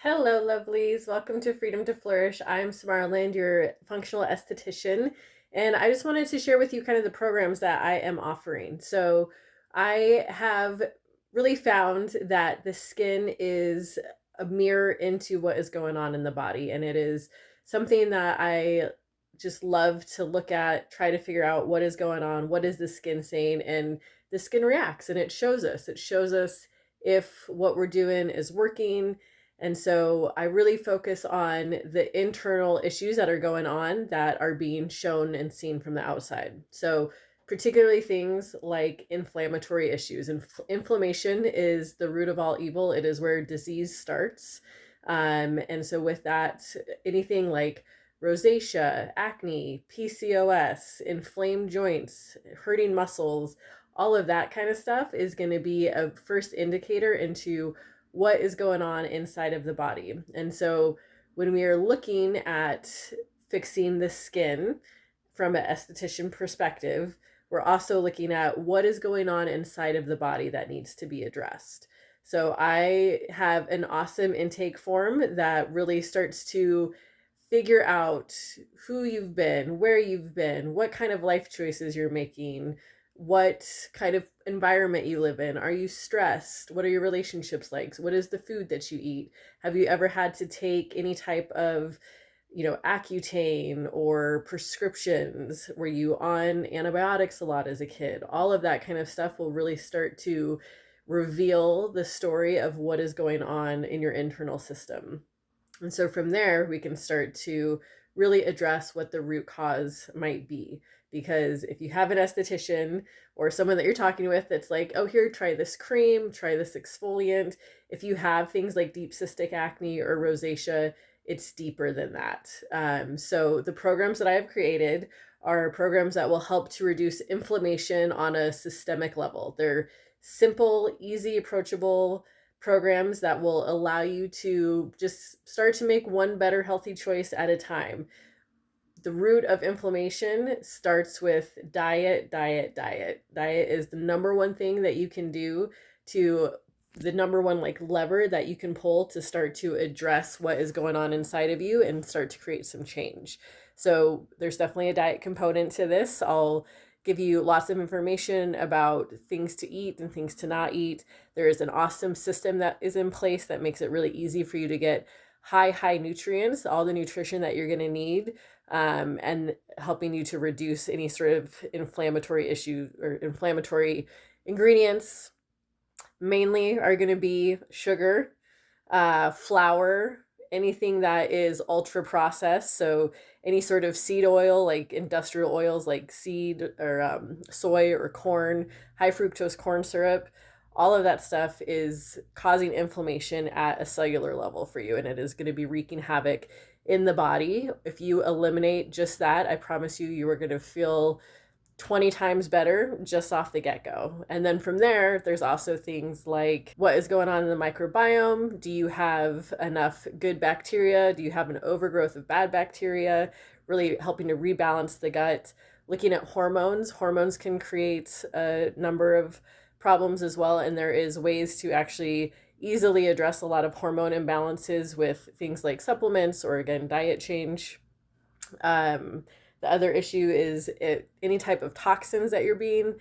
Hello, lovelies. Welcome to Freedom to Flourish. I'm Samarland, your functional esthetician, and I just wanted to share with you kind of the programs that I am offering. So, I have really found that the skin is a mirror into what is going on in the body, and it is something that I just love to look at, try to figure out what is going on, what is the skin saying, and the skin reacts and it shows us. It shows us if what we're doing is working, and so I really focus on the internal issues that are going on that are being shown and seen from the outside. So, particularly things like inflammatory issues. Inflammation is the root of all evil, it is where disease starts. And so, with that, anything like rosacea, acne, PCOS, inflamed joints, hurting muscles, all of that kind of stuff is going to be a first indicator into what is going on inside of the body. And so when we are looking at fixing the skin from an esthetician perspective, we're also looking at what is going on inside of the body that needs to be addressed. So I have an awesome intake form that really starts to figure out who you've been, where you've been, what kind of life choices you're making, what kind of environment you live in. Are you stressed? What are your relationships like? What is the food that you eat? Have you ever had to take any type of, Accutane or prescriptions? Were you on antibiotics a lot as a kid? All of that kind of stuff will really start to reveal the story of what is going on in your internal system. And so from there, we can start to really address what the root cause might be. Because if you have an esthetician or someone that you're talking with that's like, oh, here, try this cream, try this exfoliant. If you have things like deep cystic acne or rosacea, it's deeper than that. So the programs that I have created are programs that will help to reduce inflammation on a systemic level. They're simple, easy, approachable programs that will allow you to just start to make one better healthy choice at a time. The root of inflammation starts with diet, diet, diet. Diet is the number one thing that you can do to the number one like lever that you can pull to start to address what is going on inside of you and start to create some change. So there's definitely a diet component to this. I'll give you lots of information about things to eat and things to not eat. There is an awesome system that is in place that makes it really easy for you to get high nutrients, all the nutrition that you're going to need, and helping you to reduce any sort of inflammatory issue or inflammatory ingredients. Mainly are going to be sugar, flour, anything that is ultra processed. So any sort of seed oil, like industrial oils like seed or soy or corn, high fructose corn syrup, all of that stuff is causing inflammation at a cellular level for you, and it is going to be wreaking havoc in the body. If you eliminate just that, I promise you are going to feel 20 times better just off the get-go. And then from there, there's also things like what is going on in the microbiome. Do you have enough good bacteria? Do you have an overgrowth of bad bacteria? Really helping to rebalance the gut. Looking at hormones. Hormones can create a number of problems as well, and there is ways to actually easily address a lot of hormone imbalances with things like supplements or, again, diet change. The other issue is any type of toxins that you're being,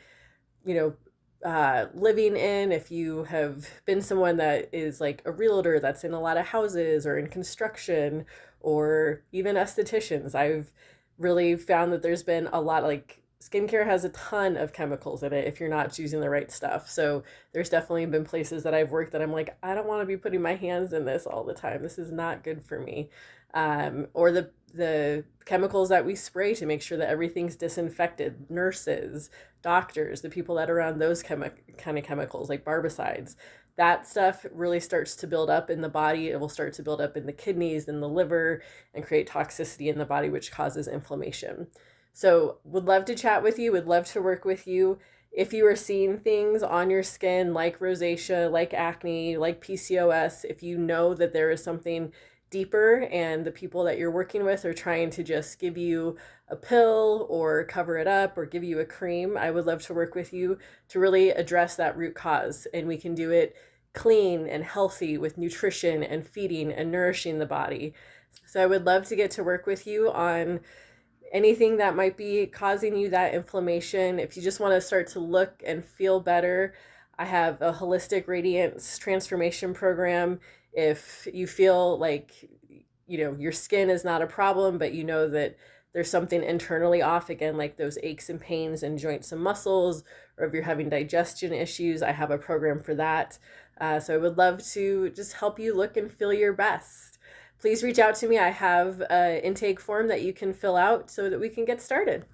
living in. If you have been someone that is like a realtor that's in a lot of houses or in construction or even estheticians, I've really found that there's been a lot, like skincare has a ton of chemicals in it if you're not choosing the right stuff. So there's definitely been places that I've worked that I'm like, I don't want to be putting my hands in this all the time. This is not good for me. Or the chemicals that we spray to make sure that everything's disinfected. Nurses, doctors, the people that are around those kind of chemicals like barbicides. That stuff really starts to build up in the body. It will start to build up in the kidneys and the liver and create toxicity in the body, which causes inflammation. So would love to chat with you, would love to work with you. If you are seeing things on your skin like rosacea, like acne, like PCOS, if you know that there is something deeper and the people that you're working with are trying to just give you a pill or cover it up or give you a cream, I would love to work with you to really address that root cause. And we can do it clean and healthy with nutrition and feeding and nourishing the body. So I would love to get to work with you on anything that might be causing you that inflammation. If you just want to start to look and feel better, I have a holistic radiance transformation program. If you feel like, your skin is not a problem, but you know that there's something internally off, again, like those aches and pains in joints and muscles, or if you're having digestion issues, I have a program for that. So I would love to just help you look and feel your best. Please reach out to me. I have an intake form that you can fill out so that we can get started.